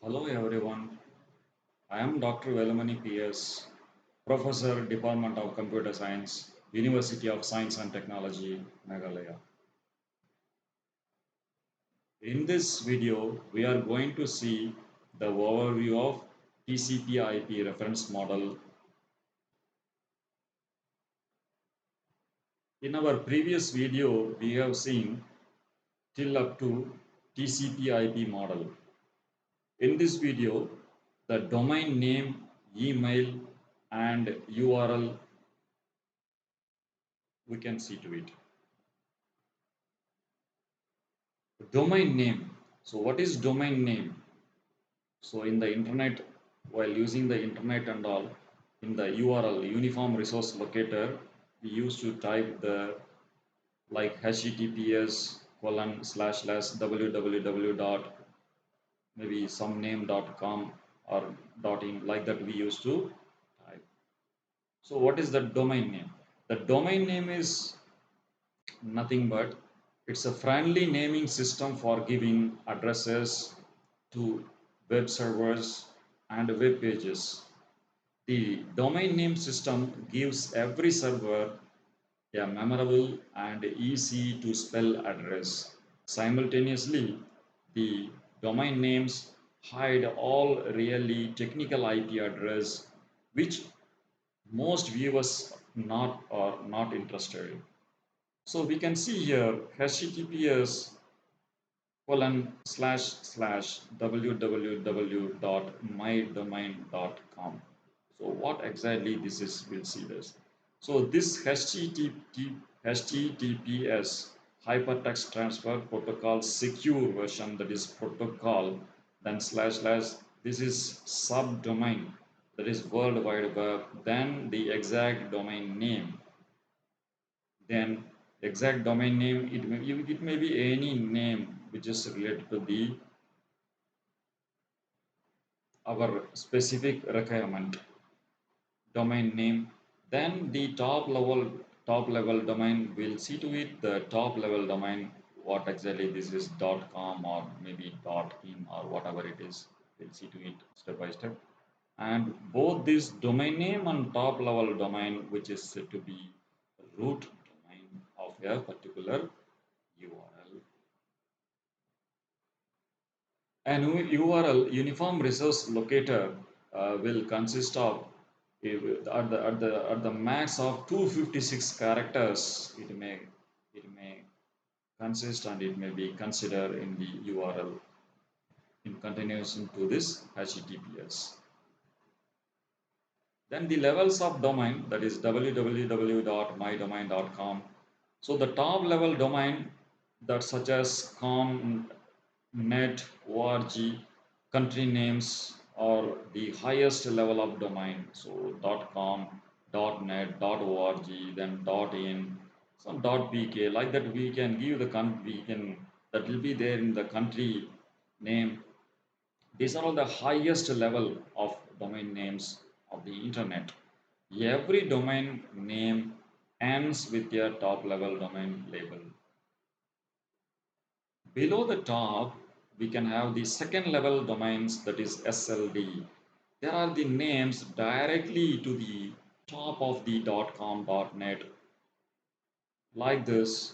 Hello everyone, I am Dr. Velamani PS, Professor, Department of Computer Science, University of Science and Technology, Meghalaya. In this video, we are going to see the overview of TCP/IP reference model. In our previous video, we have seen till up to TCP/IP model. In this video, the domain name, email, and URL we can see to it. Domain name. So what is domain name? So in the internet, while using the internet and all, in the URL, Uniform Resource Locator, we used to type the like HTTPS colon slash slash www dot maybe some name.com or dot in like that we used to type. So what is the domain name? The domain name is nothing but it's a friendly naming system for giving addresses to web servers and web pages. The domain name system gives every server a memorable and easy to spell address. Simultaneously, the domain names hide all really technical IP address which most viewers not are not interested in. So we can see here HTTPS colon slash slash www dot mydomain.com. So what exactly this is, we'll see this. So this HTTPS hypertext transfer protocol secure version, that is protocol, then slash slash, this is subdomain, that is World Wide Web, then the exact domain name, then exact domain name, it may be any name which is related to the our specific requirement domain name. Then the top level domain, we'll see to it the top level domain, what exactly this is, .com or maybe .in or whatever it is, we'll see to it step by step. And both this domain name and top level domain, which is said to be root domain of a particular URL. An URL, Uniform Resource Locator, will consist of at the max of 256 characters. It may consist and it may be considered in the URL in continuation to this HTTPS. Then the levels of domain, that is www.mydomain.com. So the top level domain, that such as com, net, org, country names, or the highest level of domain. So .com, .net, .org, then .in, some .pk, like that we can give the we can, that will be there in the country name. These are all the highest level of domain names of the internet. Every domain name ends with their top level domain label. Below the top, we can have the second level domains, that is SLD. There are the names directly to the top of the .com, .net. Like this,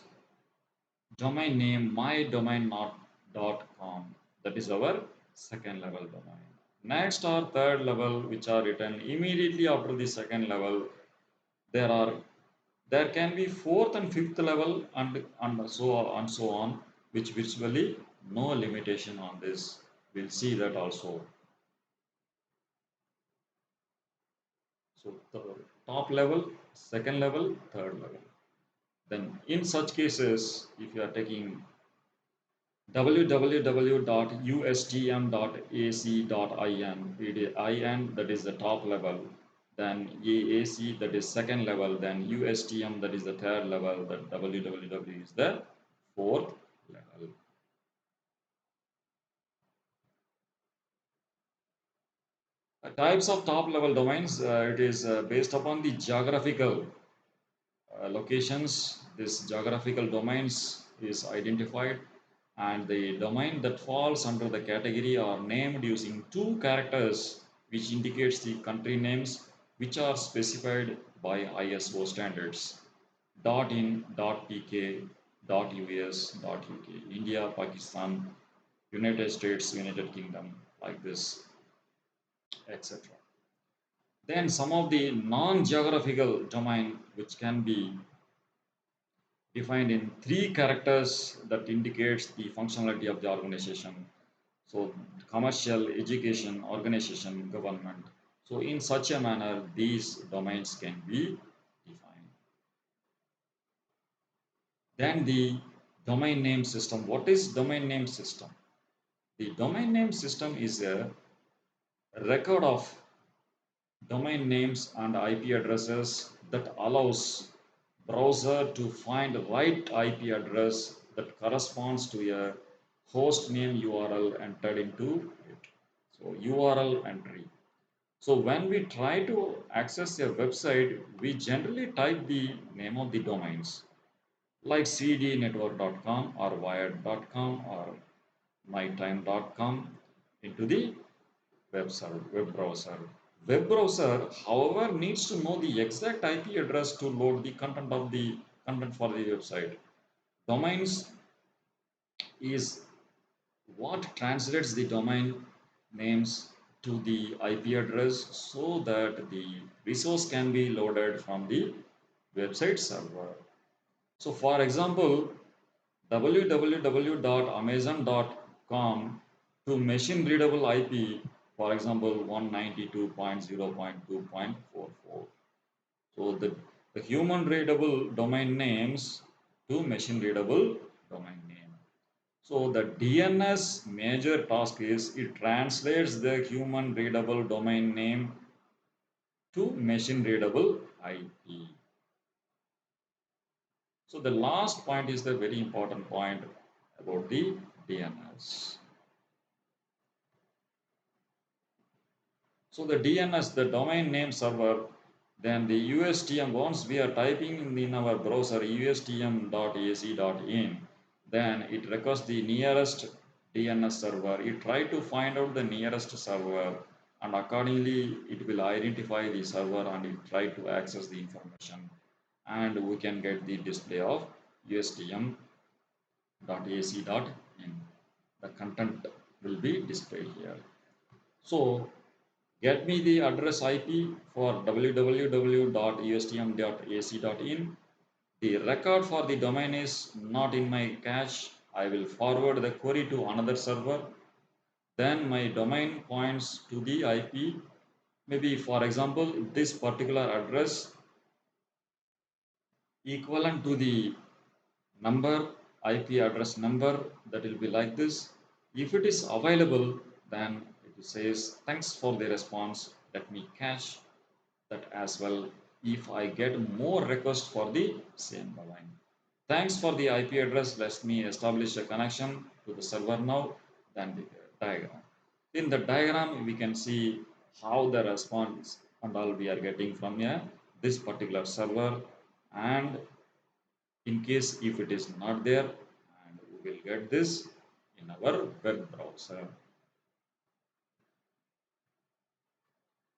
domain name mydomain.com. That is our second level domain. Next or third level, which are written immediately after the second level, there are there can be fourth and fifth level and so on, which virtually no limitation on this. We'll see that also. So the top level, second level, third level. Then in such cases, if you are taking www.ustm.ac.in, IN, that is the top level, then AAC, that is second level, then USTM, that is the third level, then www is the fourth level. Types of top level domains, it is based upon the geographical locations. This geographical domains is identified. and the domain that falls under the category are named using two characters which indicates the country names which are specified by ISO standards. .in, .pk, .us, .uk, India, Pakistan, United States, United Kingdom, like this, etc. Then some of the non-geographical domain which can be defined in three characters that indicates the functionality of the organization. So commercial, education, organization, government. So in such a manner, these domains can be defined. Then the domain name system. What is domain name system? The domain name system is a record of domain names and IP addresses that allows browser to find right IP address that corresponds to a host name URL entered into it. So URL entry. So when we try to access a website, we generally type the name of the domains like cdnetwork.com or wired.com or mytime.com into the web browser. Web browser, however, needs to know the exact IP address to load the content for the website. Domains is what translates the domain names to the IP address so that the resource can be loaded from the website server. So, for example, www.amazon.com to machine readable IP, for example, 192.0.2.44. So, the human readable domain names to machine readable domain name. So the DNS major task is it translates the human readable domain name to machine readable IP. So the last point is the very important point about the DNS. So the DNS, the domain name server, then the USTM, once we are typing in our browser ustm.ac.in, then it requests the nearest DNS server. You try to find out the nearest server and accordingly it will identify the server and it try to access the information and we can get the display of ustm.ac.in. The content will be displayed here. So get me the address IP for www.ustm.ac.in. The record for the domain is not in my cache. I will forward the query to another server. Then my domain points to the IP. Maybe for example, this particular address equivalent to the number, IP address number that will be like this. If it is available, then it says thanks for the response. Let me cache that as well if I get more requests for the same domain. Thanks for the IP address. Let me establish a connection to the server now. Then the diagram. In the diagram, we can see how the response and all we are getting from this particular server. And in case if it is not there, and we will get this in our web browser.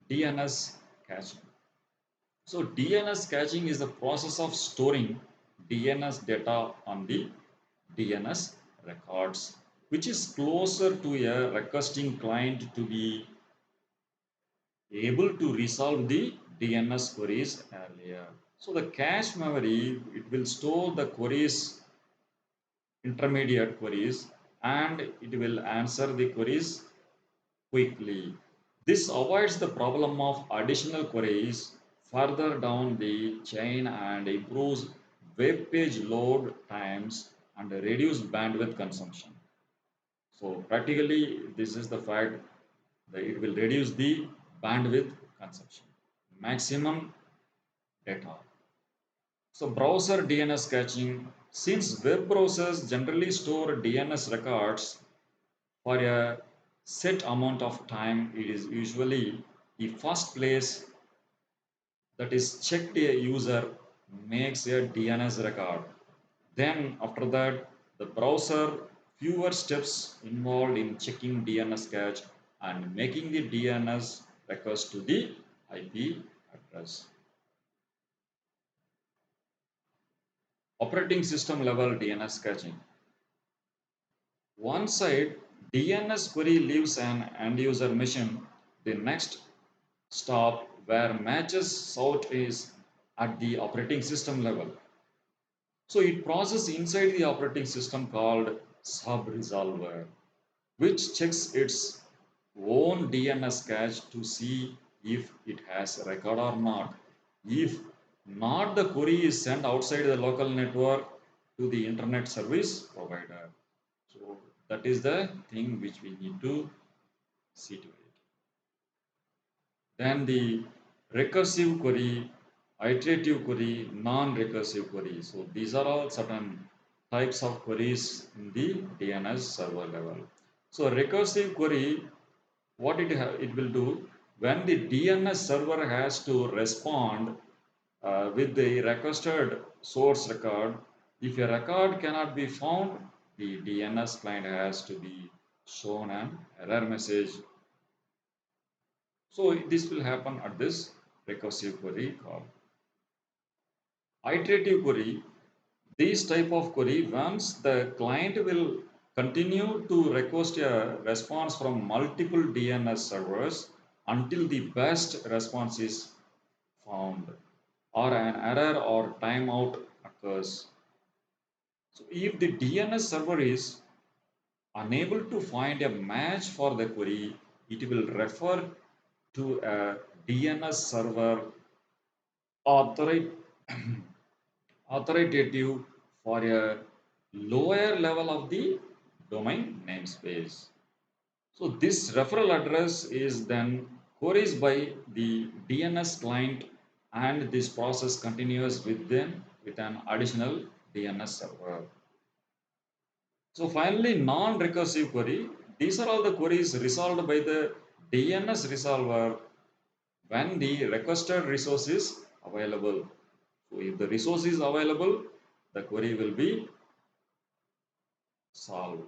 DNS caching. So DNS caching is the process of storing DNS data on the DNS records, which is closer to a requesting client to be able to resolve the DNS queries earlier. So the cache memory, it will store the queries, intermediate queries, and it will answer the queries quickly. This avoids the problem of additional queries further down the chain and improves web page load times and reduce bandwidth consumption. So practically this is the fact that it will reduce the bandwidth consumption. Maximum data. So browser DNS caching, since web browsers generally store DNS records for a set amount of time, it is usually the first place that is checked a user makes a DNS record. Then after that, the browser fewer steps involved in checking DNS cache and making the DNS request to the IP address. Operating system level DNS caching. One side DNS query leaves an end user machine. The next stop where matches sought is at the operating system level. So it processes inside the operating system called sub-resolver, which checks its own DNS cache to see if it has a record or not. If not, the query is sent outside the local network to the internet service provider. So that is the thing which we need to see to it. Then the recursive query, iterative query, non-recursive query. So these are all certain types of queries in the DNS server level. So recursive query, what it will do when the DNS server has to respond with the requested source record. If a record cannot be found, the DNS client has to be shown an error message. So this will happen at this recursive query call. Iterative query, this type of query, once the client will continue to request a response from multiple DNS servers until the best response is found or an error or timeout occurs. So if the DNS server is unable to find a match for the query, it will refer to a DNS server authority authoritative for a lower level of the domain namespace. So this referral address is then queries by the DNS client and this process continues with them with an additional DNS server. So finally, non-recursive query. These are all the queries resolved by the DNS resolver when the requested resource is available. So if the resource is available, the query will be solved.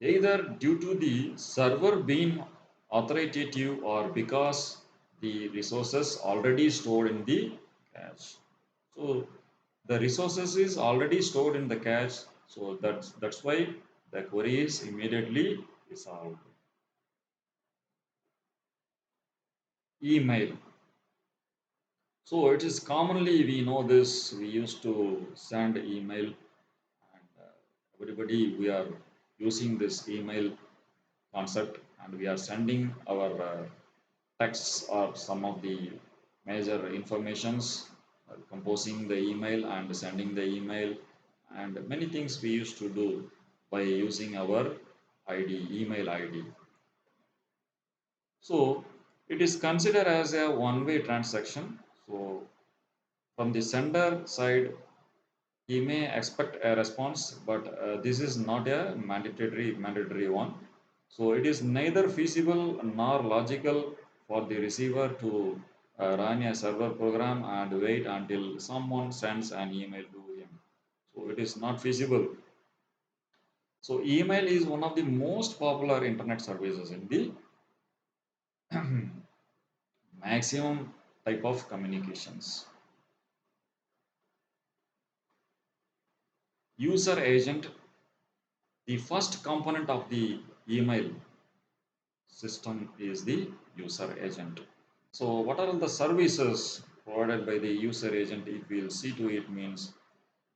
Either due to the server being authoritative or because the resources already stored in the cache. So the resources is already stored in the cache. So that's why the query is immediately resolved. Email. So it is commonly we know this. We used to send email, and everybody we are using this email concept, and we are sending our texts or some of the major informations, composing the email and sending the email, and many things we used to do by using our ID, email ID. So it is considered as a one-way transaction. So from the sender side, he may expect a response, but this is not a mandatory one. So it is neither feasible nor logical for the receiver to run a server program and wait until someone sends an email to him. So it is not feasible. So email is one of the most popular internet services in the maximum type of communications. User agent, the first component of the email system is the user agent. So what are the services provided by the user agent? If we'll see to it means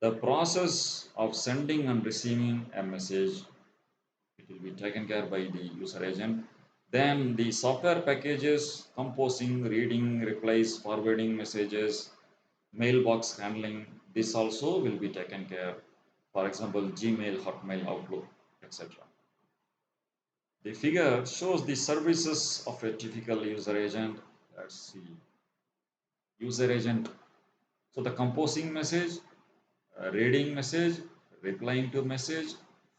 the process of sending and receiving a message, it will be taken care by the user agent. Then the software packages, composing, reading, replies, forwarding messages, mailbox handling, this also will be taken care. For example, Gmail, Hotmail, Outlook, etc. The figure shows the services of a typical user agent. Let's see. User agent. So the composing message, reading message, replying to message,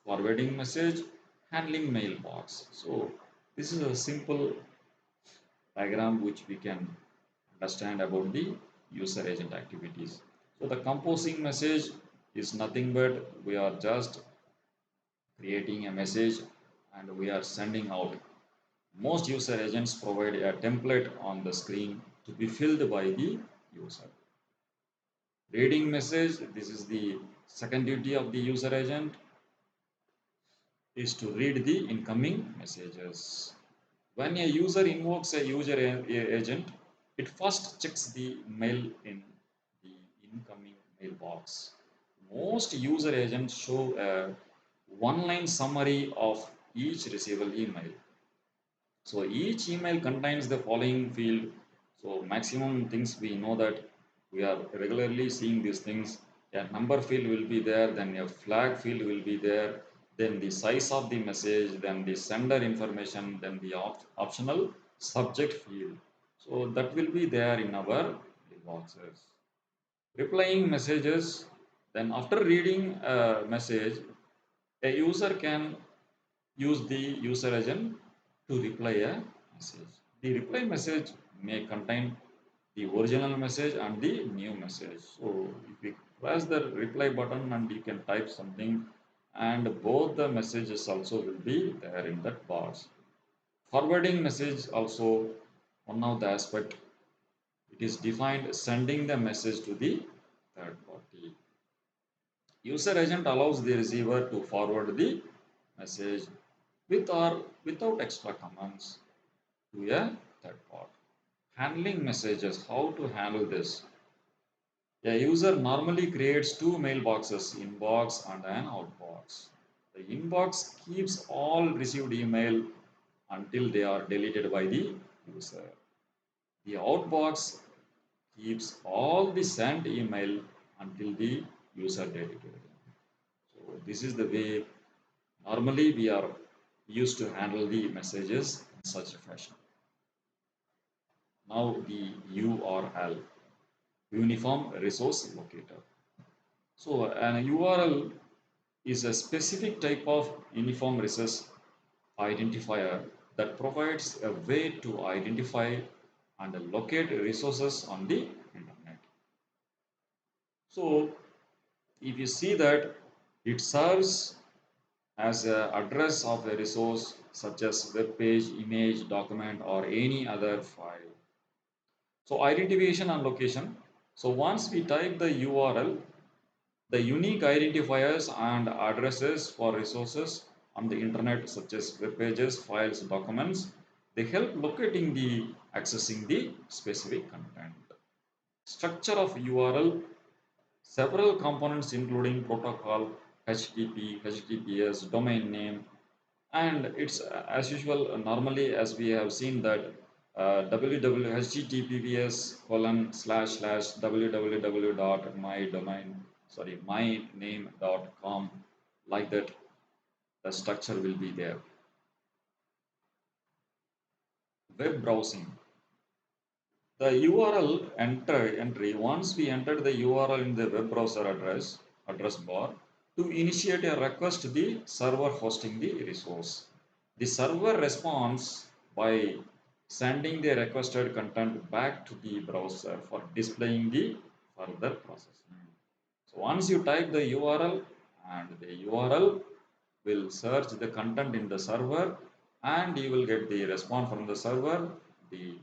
forwarding message, handling mailbox. So this is a simple diagram which we can understand about the user agent activities. So the composing message is nothing but we are just creating a message, and we are sending out. Most user agents provide a template on the screen to be filled by the user. Reading message, this is the second duty of the user agent, is to read the incoming messages. When a user invokes a agent, it first checks the mail in the incoming mailbox. Most user agents show a one-line summary of each receivable email. So each email contains the following field. So maximum things we know that we are regularly seeing these things. A number field will be there, then a flag field will be there, then the size of the message, then the sender information, then the optional subject field. So that will be there in our boxes. Replying messages, then after reading a message, a user can use the user agent to reply a message. The reply message may contain the original message and the new message. So if you press the reply button and you can type something, and both the messages also will be there in that box. Forwarding message also one of the aspect, it is defined sending the message to the third party. User agent allows the receiver to forward the message with or without extra commands to a third party. Handling messages, how to handle this? A user normally creates two mailboxes, inbox and an outbox. The inbox keeps all received email until they are deleted by the user. The outbox keeps all the sent email until the user deleted them. So this is the way normally we are used to handle the messages in such a fashion. Now the URL, Uniform Resource Locator. So an URL is a specific type of uniform resource identifier that provides a way to identify and locate resources on the internet. So if you see that it serves as an address of a resource such as web page, image, document or any other file. So identification and location. So once we type the URL, the unique identifiers and addresses for resources on the internet such as web pages, files, documents, they help locating the accessing the specific content. Structure of URL, several components including protocol, HTTP, HTTPS, domain name, and it's as usual normally as we have seen that www.https colon slash slash www dot my domain sorry myname.com, like that the structure will be there. Web browsing, the URL entry, once we enter the URL in the web browser address bar, to initiate a request to the server hosting the resource. The server responds by sending the requested content back to the browser for displaying the further processing. So once you type the URL, and the URL will search the content in the server, and you will get the response from the server. The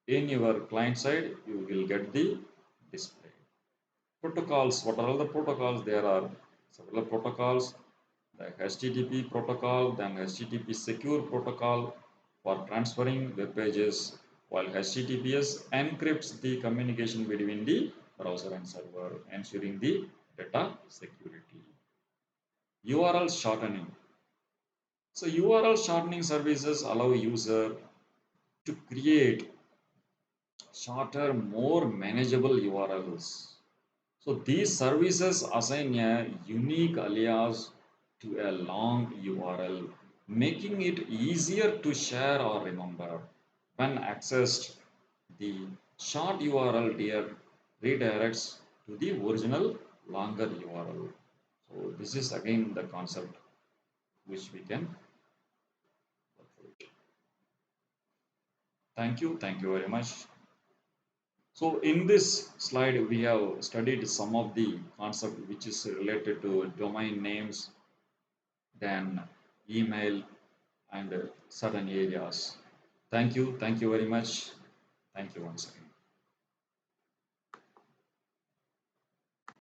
in your client side you will get the display. Protocols, what are all the protocols? There are several protocols, the HTTP protocol, then HTTP secure protocol for transferring web pages, while HTTPS encrypts the communication between the browser and server, ensuring the data security. URL shortening, so URL shortening services allow user to create shorter, more manageable URLs. So these services assign a unique alias to a long URL, making it easier to share or remember. When accessed, the short URL redirects to the original longer URL. So this is again the concept which we can work with. Thank you very much. So in this slide, we have studied some of the concept which is related to domain names, than email and certain areas. Thank you very much. Thank you once again.